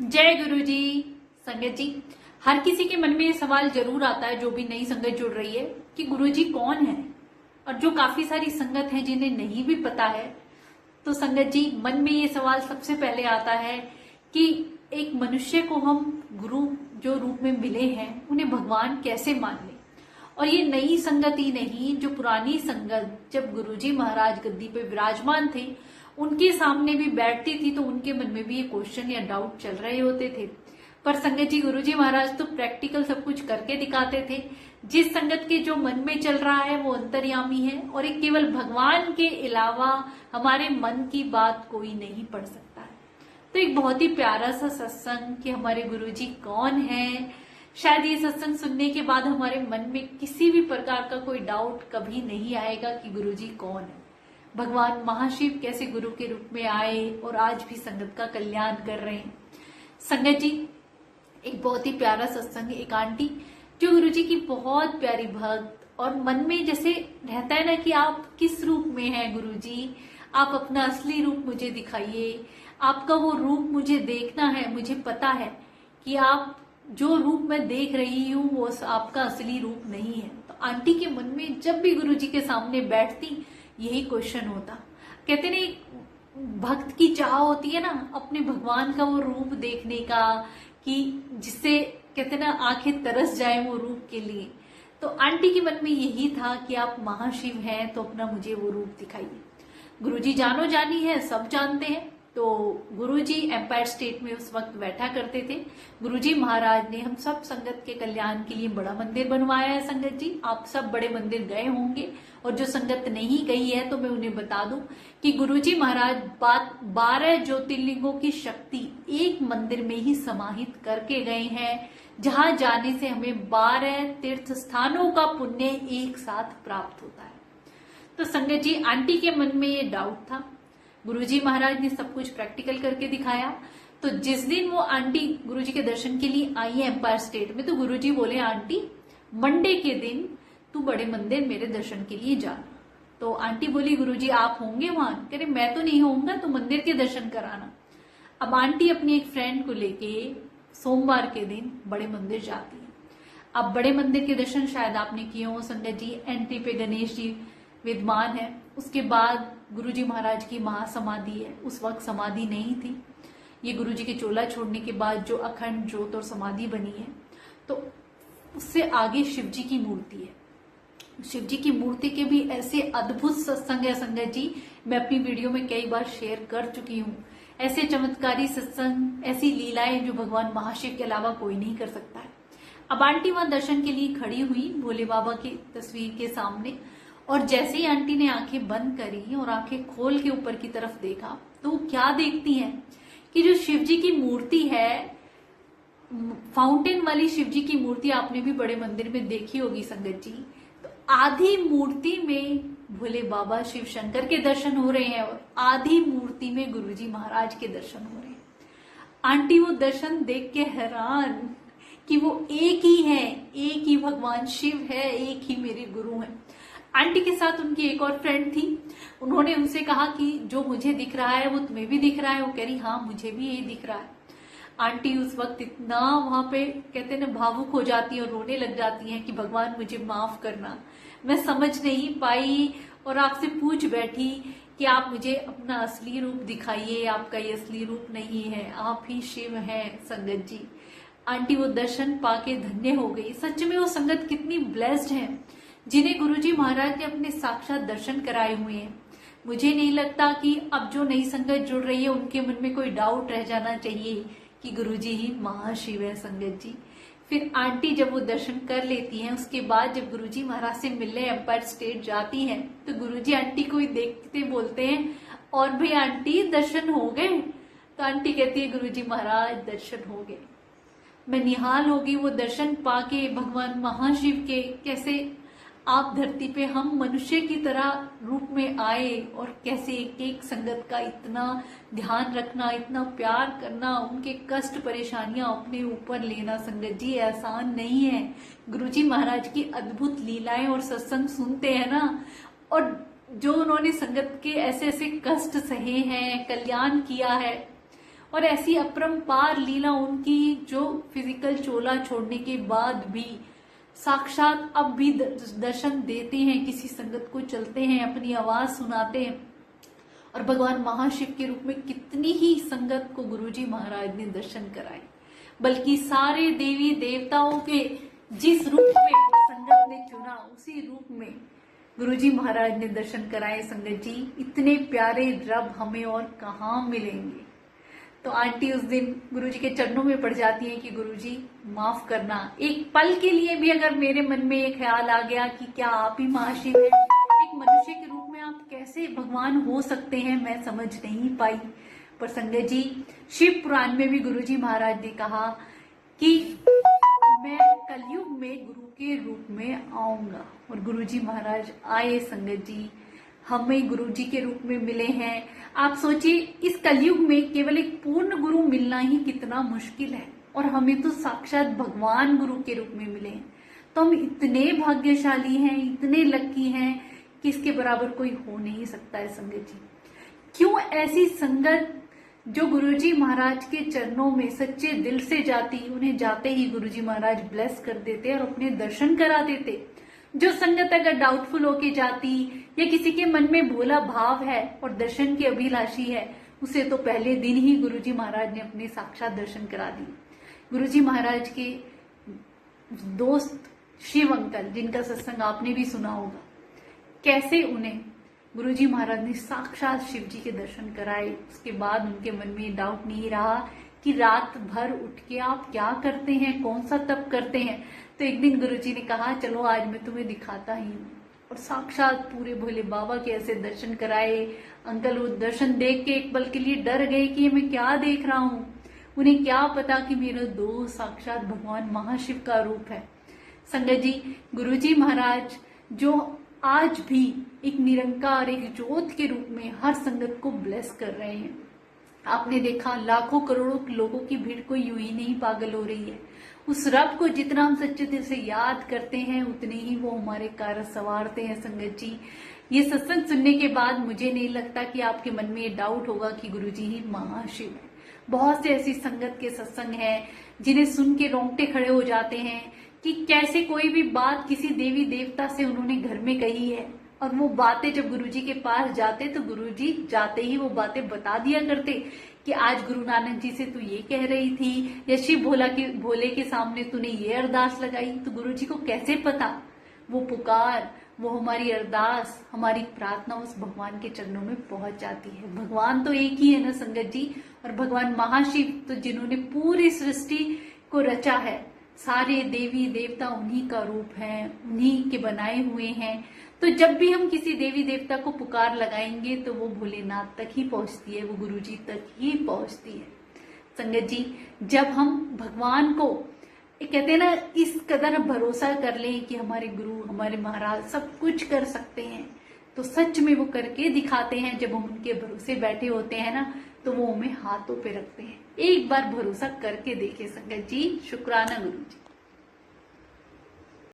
जय गुरु जी। संगत जी, हर किसी के मन में ये सवाल जरूर आता है जो भी नई संगत जुड़ रही है कि गुरु जी कौन है। और जो काफी सारी संगत है जिन्हें नहीं भी पता है, तो संगत जी मन में ये सवाल सबसे पहले आता है कि एक मनुष्य को हम गुरु जो रूप में मिले हैं उन्हें भगवान कैसे मान लें। और ये नई संगत ही नहीं, जो पुरानी संगत जब गुरुजी महाराज गद्दी पे विराजमान थे उनके सामने भी बैठती थी तो उनके मन में भी ये क्वेश्चन या डाउट चल रहे होते थे। पर संगत जी गुरुजी महाराज तो प्रैक्टिकल सब कुछ करके दिखाते थे। जिस संगत के जो मन में चल रहा है वो अंतर्यामी है और एक केवल भगवान के अलावा हमारे मन की बात कोई नहीं पढ़ सकता है। तो एक बहुत ही प्यारा सा सत्संग कि हमारे गुरुजी कौन है। शायद ये सत्संग सुनने के बाद हमारे मन में किसी भी प्रकार का कोई डाउट कभी नहीं आएगा कि गुरुजी कौन है। भगवान महाशिव कैसे गुरु के रूप में आए और आज भी संगत का कल्याण कर रहे हैं। संगत जी एक बहुत ही प्यारा सत्संग, एक आंटी जो गुरुजी की बहुत प्यारी भक्त और मन में जैसे रहता है ना कि आप किस रूप में हैं गुरुजी, आप अपना असली रूप मुझे दिखाइए, आपका वो रूप मुझे देखना है। मुझे पता है कि आप जो रूप मैं देख रही हूँ वो आपका असली रूप नहीं है। तो आंटी के मन में जब भी गुरुजी के सामने बैठती यही क्वेश्चन होता। कहते ना एक भक्त की चाह होती है ना अपने भगवान का वो रूप देखने का, कि जिससे कहते ना आंखें तरस जाए वो रूप के लिए। तो आंटी के मन में यही था कि आप महाशिव हैं तो अपना मुझे वो रूप दिखाइए। गुरुजी जानो जानी है, सब जानते हैं। तो गुरुजी एम्पायर स्टेट में उस वक्त बैठा करते थे। गुरुजी महाराज ने हम सब संगत के कल्याण के लिए बड़ा मंदिर बनवाया है। संगत जी आप सब बड़े मंदिर गए होंगे और जो संगत नहीं गई है तो मैं उन्हें बता दूं कि गुरुजी महाराज 12 ज्योतिर्लिंगों की शक्ति एक मंदिर में ही समाहित करके गए हैं, जहां जाने से हमें 12 तीर्थ स्थानों का पुण्य एक साथ प्राप्त होता है। तो संगत जी आंटी के मन में ये डाउट था, गुरुजी महाराज ने सब कुछ प्रैक्टिकल करके दिखाया। तो जिस दिन वो आंटी गुरुजी के दर्शन के लिए आई है एम्पायर स्टेट में, तो गुरुजी बोले आंटी मंडे के दिन तू बड़े मंदिर मेरे दर्शन के लिए जा। तो आंटी बोली गुरुजी आप होंगे वहां? कह रहे मैं तो नहीं होऊंगा, तो मंदिर के दर्शन कराना। अब आंटी अपनी एक फ्रेंड को लेके सोमवार के दिन बड़े मंदिर जाती है। अब बड़े मंदिर के दर्शन शायद आपने किए हो संगत जी, एंट्री पे गणेश जी विद्यमान है। उसके बाद गुरुजी महाराज की महासमाधि है, उस वक्त समाधि नहीं थी। ये गुरुजी के चोला छोड़ने के बाद जो अखंड ज्योत और समाधि बनी है, तो उससे आगे शिव जी की मूर्ति है। शिव जी की मूर्ति के भी ऐसे अद्भुत सत्संग है संगत जी, मैं अपनी वीडियो में कई बार शेयर कर चुकी हूँ। ऐसे चमत्कारी सत्संग, ऐसी लीलाएं जो भगवान महाशिव के अलावा कोई नहीं कर सकता है। अब आंटी वहां दर्शन के लिए खड़ी हुई भोले बाबा की तस्वीर के सामने, और जैसे ही आंटी ने आंखें बंद करी और आंखें खोल के ऊपर की तरफ देखा तो वो क्या देखती हैं कि जो शिव जी की मूर्ति है, फाउंटेन वाली शिव जी की मूर्ति आपने भी बड़े मंदिर में देखी होगी संगत जी। तो आधी मूर्ति में भोले बाबा शिव शंकर के दर्शन हो रहे हैं और आधी मूर्ति में गुरुजी महाराज के दर्शन हो रहे हैं। आंटी वो दर्शन देख के हैरान कि वो एक ही है, एक ही भगवान शिव है, एक ही मेरे गुरु हैं। आंटी के साथ उनकी एक और फ्रेंड थी, उन्होंने उनसे कहा कि जो मुझे दिख रहा है वो तुम्हें भी दिख रहा है? वो कह रही हाँ मुझे भी यही दिख रहा है। आंटी उस वक्त इतना वहां पे कहते ना भावुक हो जाती है और रोने लग जाती हैं कि भगवान मुझे माफ करना, मैं समझ नहीं पाई और आपसे पूछ बैठी कि आप मुझे अपना असली रूप दिखाइए, आपका ये असली रूप नहीं है, आप ही शिव हैं संगत जी। आंटी वो दर्शन पाके धन्य हो गई। सच में वो संगत कितनी ब्लेस्ड है जिन्हें गुरुजी महाराज ने अपने साक्षात दर्शन कराए हुए हैं। मुझे नहीं लगता कि अब जो नई संगत जुड़ रही है उनके मन में कोई डाउट रह जाना चाहिए कि गुरुजी ही महाशिव है संगत जी। फिर आंटी जब वो दर्शन कर लेती हैं, उसके बाद जब गुरुजी महाराज से मिलने एम्पायर स्टेट जाती हैं तो गुरुजी आंटी को ही देखते बोलते हैं और भाई आंटी दर्शन हो गए? तो आंटी कहती है गुरुजी महाराज दर्शन हो गए। मैं निहाल होगी वो दर्शन पाके भगवान महाशिव के, कैसे आप धरती पे हम मनुष्य की तरह रूप में आए और कैसे एक एक संगत का इतना ध्यान रखना, इतना प्यार करना, उनके कष्ट परेशानियां अपने ऊपर लेना संगत जी आसान नहीं है। गुरुजी महाराज की अद्भुत लीलाएं और सत्संग सुनते हैं ना, और जो उन्होंने संगत के ऐसे ऐसे कष्ट सहे हैं, कल्याण किया है, और ऐसी अपरंपार लीला उनकी जो फिजिकल चोला छोड़ने के बाद भी साक्षात अब भी दर्शन देते हैं, किसी संगत को चलते हैं, अपनी आवाज सुनाते हैं। और भगवान महाशिव के रूप में कितनी ही संगत को गुरुजी महाराज ने दर्शन कराए, बल्कि सारे देवी देवताओं के जिस रूप में संगत ने चुना उसी रूप में गुरुजी महाराज ने दर्शन कराए। संगत जी, इतने प्यारे रब हमें और कहाँ मिलेंगे। तो आंटी उस दिन गुरुजी के चरणों में पड़ जाती है कि गुरुजी माफ करना, एक पल के लिए भी अगर मेरे मन में एक ख्याल आ गया कि क्या आप ही महाशिव हैं, एक मनुष्य के रूप में आप कैसे भगवान हो सकते हैं, मैं समझ नहीं पाई। पर संगत जी, शिव पुराण में भी गुरुजी महाराज ने कहा कि मैं कलयुग में गुरु के रूप में आऊंगा, और गुरुजी महाराज आए। संगत जी, हमें गुरुजी के रूप में मिले हैं। आप सोचिए, इस कलयुग में केवल एक पूर्ण गुरु मिलना ही कितना मुश्किल है, और हमें तो साक्षात भगवान गुरु के रूप में मिले हैं। तो हम इतने भाग्यशाली हैं, इतने लकी हैं कि इसके बराबर कोई हो नहीं सकता है। संगत जी, क्यों ऐसी संगत जो गुरुजी महाराज के चरणों में सच्चे दिल से जाती, उन्हें जाते ही गुरुजी महाराज ब्लेस कर देते और अपने दर्शन करा देते। जो संगत अगर डाउटफुल होके जाती या किसी के मन में भोला भाव है और दर्शन की अभिलाषी है, उसे तो पहले दिन ही गुरुजी महाराज ने अपने साक्षात दर्शन करा दिए। गुरुजी महाराज के दोस्त शिव अंकल, जिनका सत्संग आपने भी सुना होगा, कैसे उन्हें गुरुजी महाराज ने साक्षात शिव जी के दर्शन कराए। उसके बाद उनके मन में डाउट नहीं रहा कि रात भर उठ के आप क्या करते हैं, कौन सा तप करते हैं। तो एक दिन गुरुजी ने कहा, चलो आज मैं तुम्हें दिखाता ही हूँ, और साक्षात पूरे भोले बाबा के ऐसे दर्शन कराए। अंकल वो दर्शन देख के एक पल के लिए डर गए कि मैं क्या देख रहा हूँ। उन्हें क्या पता कि मेरा दोस्त साक्षात भगवान महाशिव का रूप है। संगत जी, गुरुजी महाराज जो आज भी एक निरंकार, एक ज्योत के रूप में हर संगत को ब्लेस कर रहे हैं। आपने देखा, लाखों करोड़ों लोगों की भीड़ कोई यूं ही नहीं पागल हो रही है। उस रब को जितना हम सच्चे दिल से याद करते हैं, उतने ही वो हमारे कार्य संवारते हैं। संगत जी, ये सत्संग सुनने के बाद मुझे नहीं लगता कि आपके मन में ये डाउट होगा कि गुरुजी ही महाशिव है। बहुत से ऐसी संगत के सत्संग हैं जिन्हें सुन के रोंगटे खड़े हो जाते हैं कि कैसे कोई भी बात किसी देवी देवता से उन्होंने घर में कही है, और वो बातें जब गुरुजी के पास जाते तो गुरुजी जाते ही वो बातें बता दिया करते कि आज गुरु नानक जी से तू ये कह रही थी, या शिव भोले के सामने तूने ये अरदास लगाई। तो गुरुजी को कैसे पता? वो पुकार, वो हमारी अरदास, हमारी प्रार्थना उस भगवान के चरणों में पहुंच जाती है। भगवान तो एक ही है ना संगत जी, और भगवान महाशिव तो जिन्होंने पूरी सृष्टि को रचा है, सारे देवी देवता उन्हीं का रूप है, उन्हीं के बनाए हुए हैं। तो जब भी हम किसी देवी देवता को पुकार लगाएंगे तो वो भोलेनाथ तक ही पहुंचती है, वो गुरुजी तक ही पहुंचती है। संगत जी, जब हम भगवान को कहते हैं ना, इस कदर भरोसा कर लें कि हमारे गुरु, हमारे महाराज सब कुछ कर सकते हैं, तो सच में वो करके दिखाते हैं। जब हम उनके भरोसे बैठे होते हैं ना, तो वो हमें हाथों पे रखते हैं। एक बार भरोसा करके देखिए संगत जी। शुक्राना गुरु जी।